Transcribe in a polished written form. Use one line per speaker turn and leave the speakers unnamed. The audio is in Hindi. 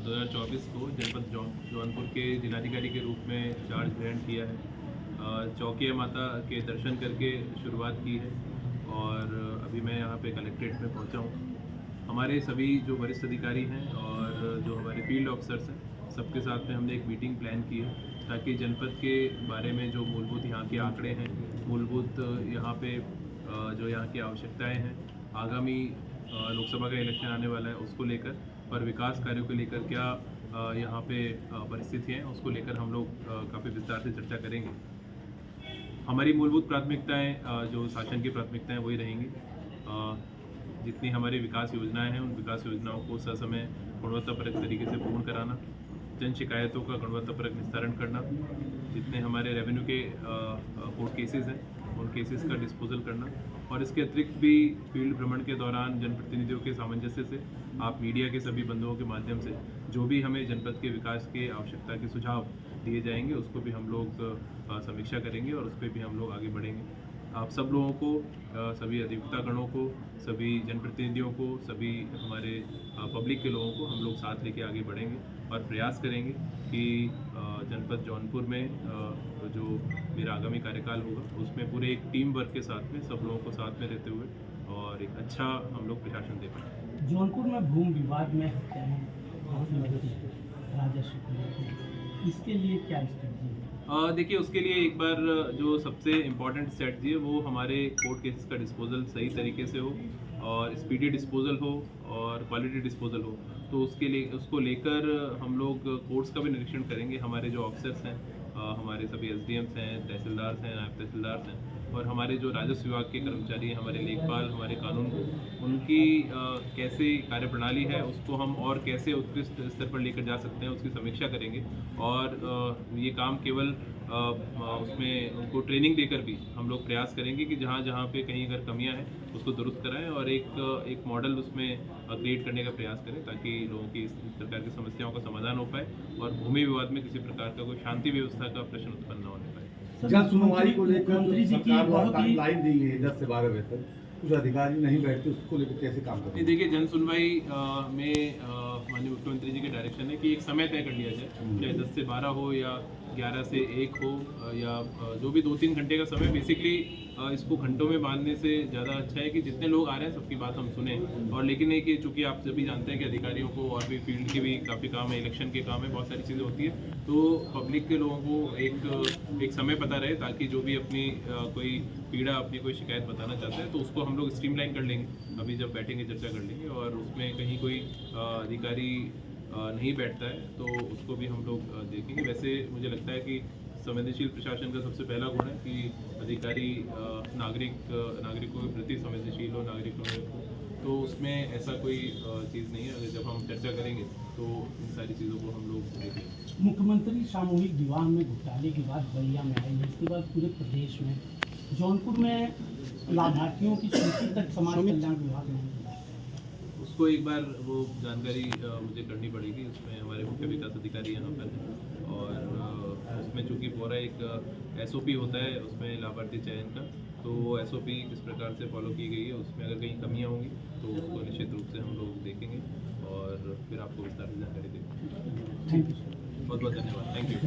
2024 को जनपद जौनपुर के जिलाधिकारी के रूप में चार्ज ग्रहण किया है। चौकिया माता के दर्शन करके शुरुआत की है और अभी मैं यहाँ पे कलेक्ट्रेट में पहुँचा हूँ। हमारे सभी जो वरिष्ठ अधिकारी हैं और जो हमारे फील्ड ऑफिसर्स हैं, सबके साथ में हमने एक मीटिंग प्लान की है ताकि जनपद के बारे में जो मूलभूत यहाँ के आंकड़े हैं, मूलभूत यहाँ पे जो यहाँ की आवश्यकताएं हैं, आगामी लोकसभा का इलेक्शन आने वाला है उसको लेकर और विकास कार्यों को लेकर क्या यहाँ पे परिस्थितियाँ हैं उसको लेकर हम लोग काफ़ी विस्तार से चर्चा करेंगे। हमारी मूलभूत प्राथमिकताएं जो शासन की प्राथमिकताएं वही रहेंगी। जितनी हमारी विकास योजनाएं हैं उन विकास योजनाओं को ससमय गुणवत्तापरक तरीके से पूर्ण कराना, जन शिकायतों का गुणवत्तापरक निस्तारण करना, जितने हमारे रेवेन्यू के कोर्ट केसेस हैं उन केसेस का डिस्पोजल करना और इसके अतिरिक्त भी फील्ड भ्रमण के दौरान जनप्रतिनिधियों के सामंजस्य से आप मीडिया के सभी बंधुओं के माध्यम से जो भी हमें जनपद के विकास के आवश्यकता के सुझाव दिए जाएंगे उसको भी हम लोग समीक्षा करेंगे और उस पर भी हम लोग आगे बढ़ेंगे। आप सब लोगों को, सभी अधिवक्तागणों को, सभी जनप्रतिनिधियों को, सभी हमारे पब्लिक के लोगों को हम लोग साथ लेके आगे बढ़ेंगे और प्रयास करेंगे कि जनपद जौनपुर में जो मेरा आगामी कार्यकाल होगा उसमें पूरे एक टीम वर्क के साथ में सब लोगों को साथ में रहते हुए और एक अच्छा हम लोग प्रशासन दे पाएँ।
जौनपुर में भूमि विवाद में हत्याएं राजस्व को लेकर, इसके लिए क्या स्ट्रेटजी है?
देखिए, उसके लिए एक बार जो सबसे इम्पॉर्टेंट स्ट्रेटजी है वो हमारे कोर्ट केसेस का डिस्पोजल सही तरीके से हो और स्पीडी डिस्पोजल हो और क्वालिटी डिस्पोजल हो। तो उसके लिए उसको लेकर हम लोग कोर्ट्स का भी निरीक्षण करेंगे। हमारे जो ऑफिसर्स हैं, हमारे सभी एसडीएम्स हैं, तहसीलदार हैं, नायब तहसीलदार हैं और हमारे जो राजस्व विभाग के कर्मचारी हैं, हमारे लेखपाल, हमारे कानून, उनकी कैसे कार्यप्रणाली है उसको हम और कैसे उत्कृष्ट स्तर पर लेकर जा सकते हैं उसकी समीक्षा करेंगे और ये काम केवल उसमें उनको ट्रेनिंग देकर भी हम लोग प्रयास करेंगे कि जहाँ जहाँ पे कहीं अगर कमियां हैं उसको दुरुस्त कराएं और एक मॉडल उसमें क्रिएट करने का प्रयास करें ताकि लोगों की इस प्रकार की समस्याओं का समाधान हो पाए और भूमि विवाद में किसी प्रकार का कोई शांति व्यवस्था का प्रश्न उत्पन्न न होने पाए।
जन सुनवाई को लेकर सरकार द्वारा टाइमलाइन दी है 10 से 12 बजे तक, कुछ अधिकारी नहीं बैठते, उसको लेकर कैसे काम करते हैं?
देखिए, जन सुनवाई में माननीय मुख्यमंत्री जी के डायरेक्शन है कि एक समय तय कर लिया जाए, चाहे 10 से 12 हो या 11 से 1 हो या जो भी 2-3 घंटे का समय। बेसिकली इसको घंटों में बांधने से ज़्यादा अच्छा है कि जितने लोग आ रहे हैं सबकी बात हम सुने और लेकिन है कि चूँकि आप सभी जानते हैं कि अधिकारियों को और भी फील्ड के भी काफ़ी काम है, इलेक्शन के काम है, बहुत सारी चीज़ें होती है, तो पब्लिक के लोगों को एक समय पता रहे ताकि जो भी अपनी कोई पीड़ा, अपनी कोई शिकायत बताना चाहता है तो उसको हम लोग स्ट्रीमलाइन कर लेंगे। अभी जब बैठेंगे चर्चा कर लेंगे और उसमें कहीं कोई अधिकारी नहीं बैठता है तो उसको भी हम लोग देखेंगे। वैसे मुझे लगता है कि संवेदनशील प्रशासन का सबसे पहला गुण है कि अधिकारी नागरिकों के प्रति संवेदनशील हो, नागरिकों में, तो उसमें ऐसा कोई चीज़ नहीं है। अगर जब हम चर्चा करेंगे तो इन सारी चीज़ों को हम लोग देखेंगे।
मुख्यमंत्री सामूहिक विवाह में घोटाले की बात बलिया में आई है, इसके बाद पूरे प्रदेश में, जौनपुर में लाभार्थियों की सूची तक समाज कल्याण विभाग ने
उसको एक बार वो जानकारी मुझे करनी पड़ेगी। उसमें हमारे मुख्य विकास अधिकारी यहाँ पर हैं और उसमें चूँकि पूरा एक SOP होता है उसमें लाभार्थी चयन का, तो वो SOP किस प्रकार से फॉलो की गई है उसमें अगर कहीं कमियाँ होंगी तो उसको निश्चित रूप से हम लोग देखेंगे और फिर आपको विस्तार से जानकारी देंगे।
Thank you.
बहुत बहुत धन्यवाद। Thank you.